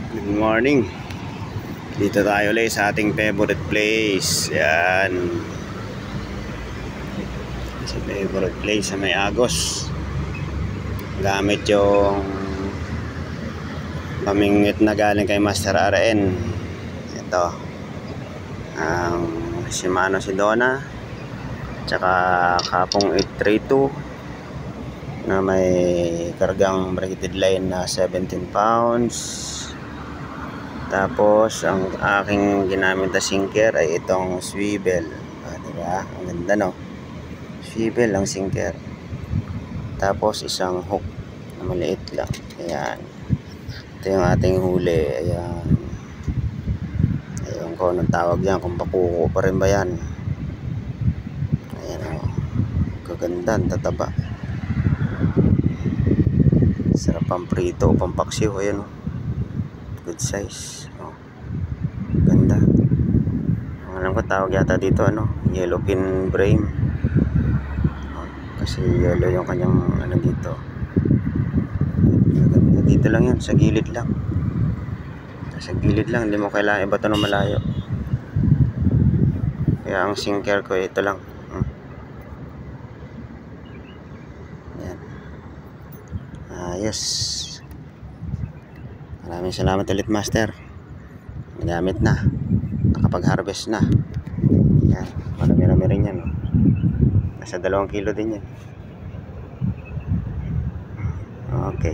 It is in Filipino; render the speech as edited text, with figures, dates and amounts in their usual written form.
Good morning. Dito tayo ulit sa ating favorite place. Yan. Sa favorite place sa May Agos. Gamit yung pamingit na galing kay Master RN. Ito. Ang Shimano Sedona. Tsaka Kapong 832 na may kargang braided line na 17 pounds. Tapos ang aking ginamit na sinker ay itong swivel. Diba? Ang ganda, no? Swivel ang sinker. Tapos isang hook na maliit lang. Ayan. Ito yung ating huli. Ayan. Ayun ko anong tawag yan. Kung pakuko pa rin ba yan. Ayan, o. Kaganda. Tataba. Sarap pang prito o pampaksiw. Ayan, o. Good size. Oh. Ganda. Alam ko tawag yata dito yellowfin brame. Oh, kasi yellow yung kanyang dito. Ganda. Dito lang yan, sa gilid lang. Sa gilid lang, hindi mo kailangan ibato ng malayo. Kaya ang sinker ko ito lang. Yan. Ayos. Maraming salamat ulit, Master. Nagamit na. Nakapag-harvest na. Yan. Marami-rami rin yan. Nasa 2 kilo din yan. Okay.